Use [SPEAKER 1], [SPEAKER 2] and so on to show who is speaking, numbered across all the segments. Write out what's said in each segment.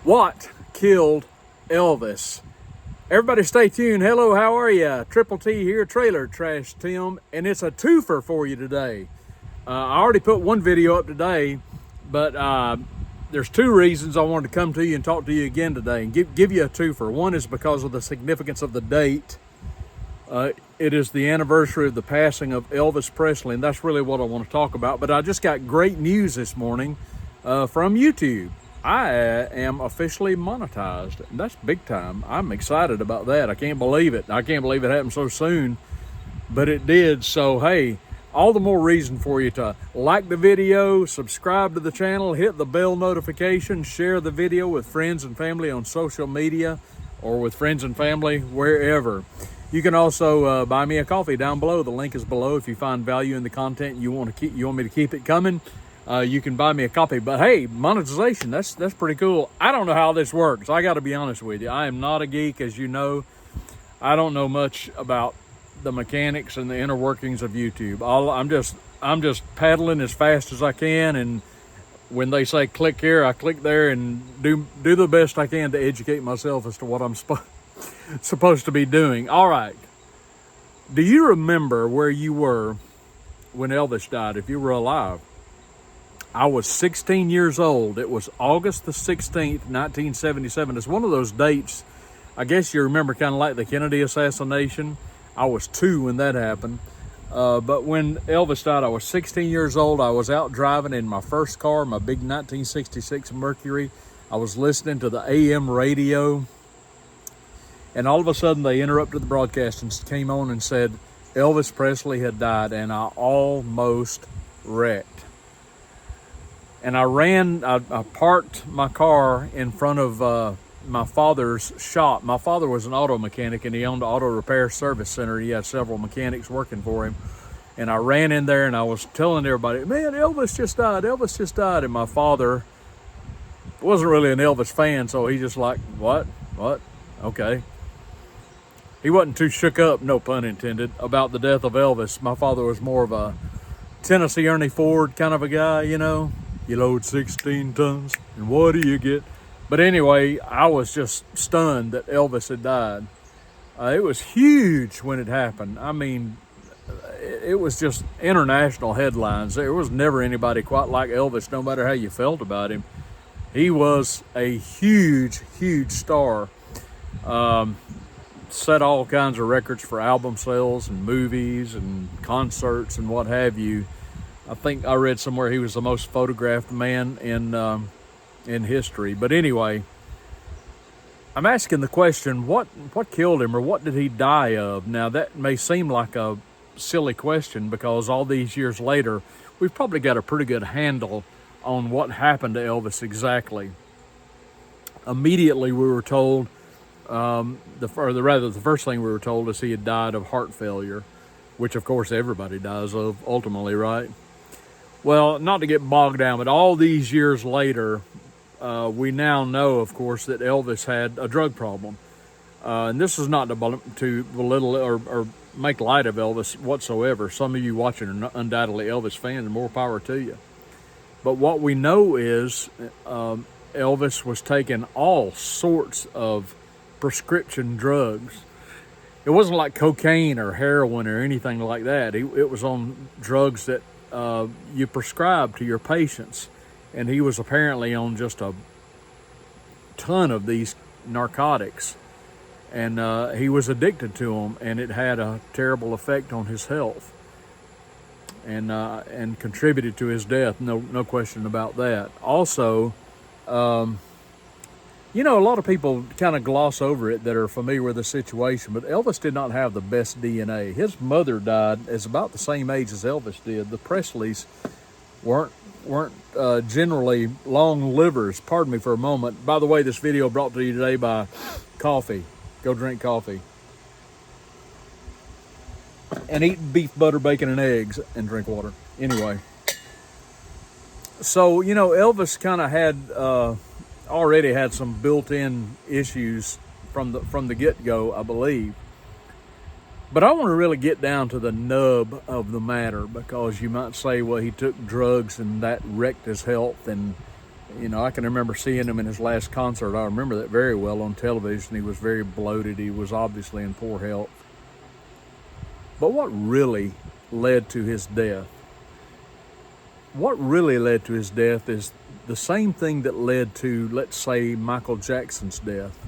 [SPEAKER 1] What killed Elvis? Everybody stay tuned. Hello, how are you? Triple T here, Trailer Trash Tim, and it's a twofer for you today. I already put one video up today, but there's two reasons I wanted to come to you and talk to you again today and give you a twofer. One is because of the significance of the date. It is the anniversary of the passing of Elvis Presley, and that's really what I want to talk about. But I just got great news this morning from YouTube. I am officially monetized, and that's big time. I'm excited about that. I can't believe it. I can't believe it happened so soon, but it did. So, hey, all the more reason for you to like the video, subscribe to the channel, hit the bell notification, share the video with friends and family on social media or with friends and family wherever. You can also buy me a coffee down below. The link is below. If you find value in the content, you want me to keep it coming, you can buy me a copy. But hey, monetization, that's pretty cool. I don't know how this works. I got to be honest with you. I am not a geek, as you know. I don't know much about the mechanics and the inner workings of YouTube. I'm just paddling as fast as I can, and when they say click here, I click there and do the best I can to educate myself as to what I'm supposed to be doing. All right. Do you remember where you were when Elvis died, if you were alive? I was 16 years old. It was August the 16th, 1977. It's one of those dates, I guess you remember, kind of like the Kennedy assassination. I was 2 when that happened. But when Elvis died, I was 16 years old. I was out driving in my first car, my big 1966 Mercury. I was listening to the AM radio, and all of a sudden they interrupted the broadcast and came on and said Elvis Presley had died, and I almost wrecked. And I parked my car in front of my father's shop. My father was an auto mechanic, and he owned an auto repair service center. He had several mechanics working for him. And I ran in there and I was telling everybody, man, Elvis just died. Elvis just died. And my father wasn't really an Elvis fan, so he just like, what? Okay. He wasn't too shook up, no pun intended, about the death of Elvis. My father was more of a Tennessee Ernie Ford kind of a guy, you know. You load 16 tons, and what do you get? But anyway, I was just stunned that Elvis had died. It was huge when it happened. I mean, it was just international headlines. There was never anybody quite like Elvis, no matter how you felt about him. He was a huge, huge star. Set all kinds of records for album sales and movies and concerts and what have you. I think I read somewhere he was the most photographed man in history. But anyway, I'm asking the question, what killed him, or what did he die of? Now, that may seem like a silly question, because all these years later, we've probably got a pretty good handle on what happened to Elvis exactly. Immediately, we were told, the first thing we were told is he had died of heart failure, which of course everybody dies of ultimately, right? Well, not to get bogged down, but all these years later, we now know, of course, that Elvis had a drug problem. And this is not to belittle or make light of Elvis whatsoever. Some of you watching are undoubtedly Elvis fans, and more power to you. But what we know is Elvis was taking all sorts of prescription drugs. It wasn't like cocaine or heroin or anything like that. It was on drugs that you prescribe to your patients. And he was apparently on just a ton of these narcotics. And he was addicted to them, and it had a terrible effect on his health. And contributed to his death, no question about that. Also, you know, a lot of people kind of gloss over it that are familiar with the situation, but Elvis did not have the best DNA. His mother died as about the same age as Elvis did. The Presleys weren't generally long livers. Pardon me for a moment. By the way, this video brought to you today by coffee. Go drink coffee. And eat beef, butter, bacon, and eggs, and drink water. Anyway. So, you know, Elvis kind of had... already had some built-in issues from the get-go, I believe. But I want to really get down to the nub of the matter, because you might say, well, he took drugs and that wrecked his health, and You know, I can remember seeing him in his last concert. I remember that very well on television. He was very bloated. He was obviously in poor health. But what really led to his death? What really led to his death is the same thing that led to, let's say, Michael Jackson's death,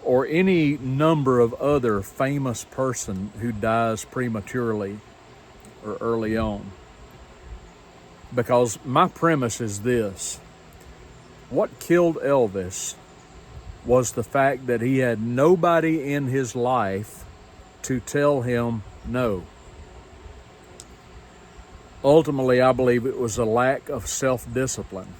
[SPEAKER 1] or any number of other famous person who dies prematurely or early on. Because my premise is this: what killed Elvis was the fact that he had nobody in his life to tell him no. Ultimately, I believe it was a lack of self-discipline.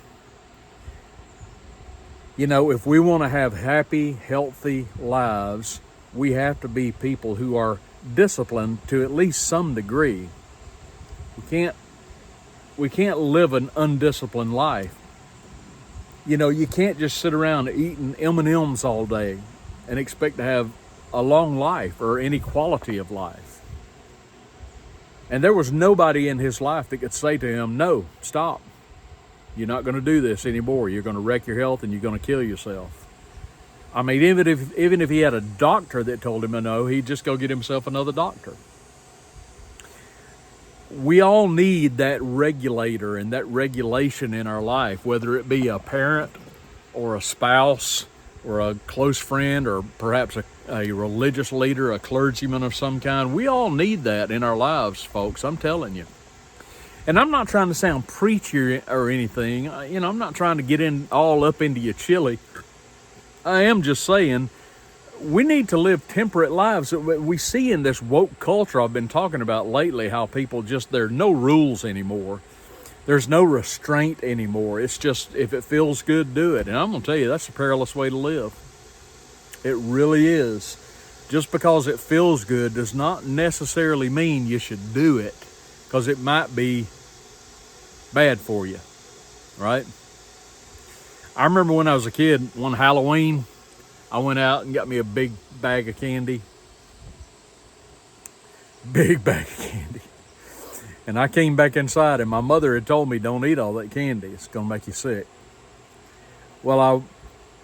[SPEAKER 1] You know, if we want to have happy, healthy lives, we have to be people who are disciplined to at least some degree. We can't live an undisciplined life. You know, you can't just sit around eating M&Ms all day and expect to have a long life or any quality of life. And there was nobody in his life that could say to him, no, stop. You're not going to do this anymore. You're going to wreck your health and you're going to kill yourself. I mean, even if he had a doctor that told him no, he'd just go get himself another doctor. We all need that regulator and that regulation in our life, whether it be a parent or a spouse or a close friend or perhaps a religious leader, a clergyman of some kind. We all need that in our lives, folks, I'm telling you. And I'm not trying to sound preachy or anything. You know, I'm not trying to get in all up into your chili. I am just saying we need to live temperate lives. We see in this woke culture I've been talking about lately how people there are no rules anymore. There's no restraint anymore. It's just, if it feels good, do it. And I'm going to tell you, that's a perilous way to live. It really is. Just because it feels good does not necessarily mean you should do it, because it might be bad for you, right? I remember when I was a kid, one Halloween, I went out and got me a big bag of candy. Big bag of candy. And I came back inside and my mother had told me, don't eat all that candy. It's going to make you sick. Well,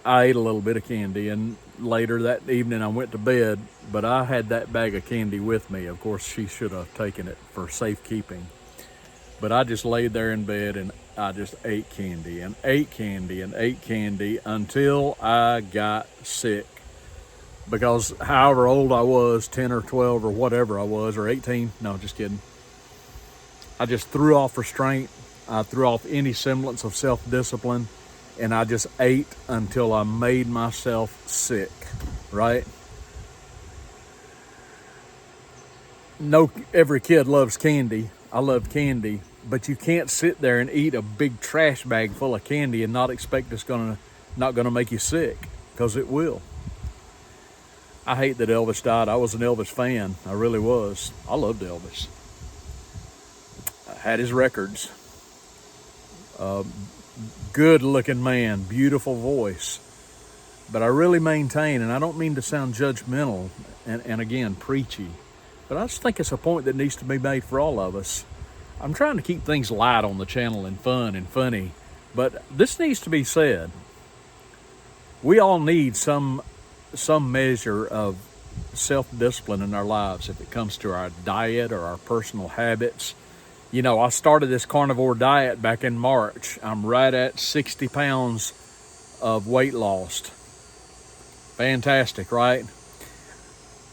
[SPEAKER 1] I ate a little bit of candy, and later that evening I went to bed, but I had that bag of candy with me. Of course, she should have taken it for safekeeping. But I just laid there in bed and I just ate candy and ate candy and ate candy until I got sick. Because however old I was, 10 or 12 or whatever I was, or 18, no, just kidding. I just threw off restraint. I threw off any semblance of self-discipline, and I just ate until I made myself sick, right? No, every kid loves candy. I love candy, but you can't sit there and eat a big trash bag full of candy and not expect it's not gonna make you sick, because it will. I hate that Elvis died. I was an Elvis fan. I really was. I loved Elvis. I had his records. Good looking man, beautiful voice. But I really maintain, and I don't mean to sound judgmental and again, preachy, but I just think it's a point that needs to be made for all of us. I'm trying to keep things light on the channel and fun and funny, but this needs to be said. We all need some measure of self-discipline in our lives if it comes to our diet or our personal habits. You know, I started this carnivore diet back in March. I'm right at 60 pounds of weight lost. Fantastic, right?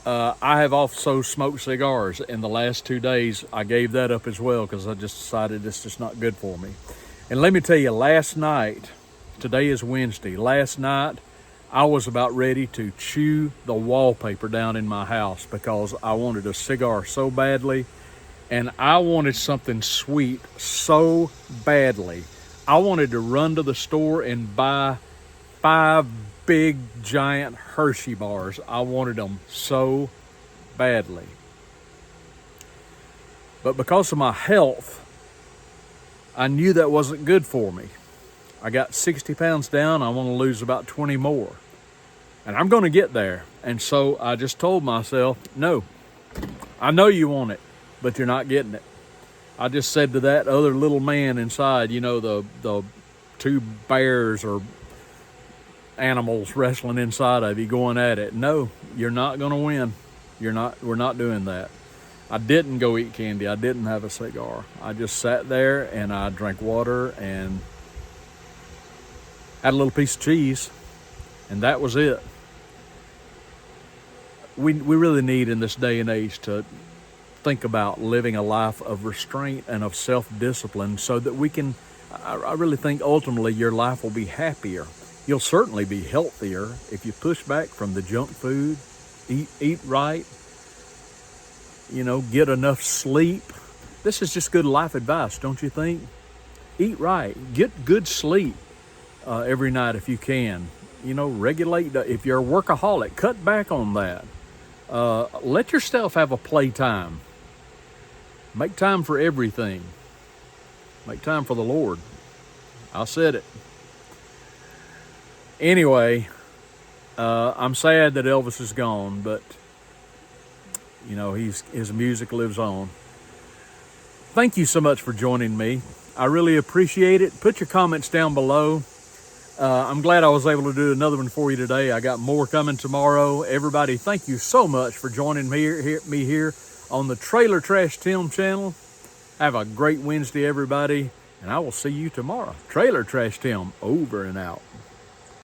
[SPEAKER 1] I have also smoked cigars. In the last 2 days, I gave that up as well because I just decided it's just not good for me. And let me tell you, last night, today is Wednesday, last night, I was about ready to chew the wallpaper down in my house because I wanted a cigar so badly. And I wanted something sweet so badly. I wanted to run to the store and buy 5 big, giant Hershey bars. I wanted them so badly. But because of my health, I knew that wasn't good for me. I got 60 pounds down. I want to lose about 20 more. And I'm going to get there. And so I just told myself, no, I know you want it, but you're not getting it. I just said to that other little man inside, you know, the two bears or animals wrestling inside of you going at it. No, you're not going to win. We're not doing that. I didn't go eat candy. I didn't have a cigar. I just sat there and I drank water and had a little piece of cheese, and that was it. We really need in this day and age to think about living a life of restraint and of self-discipline so that we can, I really think ultimately your life will be happier. You'll certainly be healthier if you push back from the junk food, eat right, get enough sleep. This is just good life advice, don't you think? Eat right, get good sleep every night if you can. Regulate. If you're a workaholic, cut back on that. Let yourself have a playtime. Make time for everything. Make time for the Lord. I said it. Anyway, I'm sad that Elvis is gone, but his music lives on. Thank you so much for joining me. I really appreciate it. Put your comments down below. I'm glad I was able to do another one for you today. I got more coming tomorrow. Everybody, thank you so much for joining me here on the Trailer Trash Tim channel. Have a great Wednesday, everybody, and I will see you tomorrow. Trailer Trash Tim, over and out.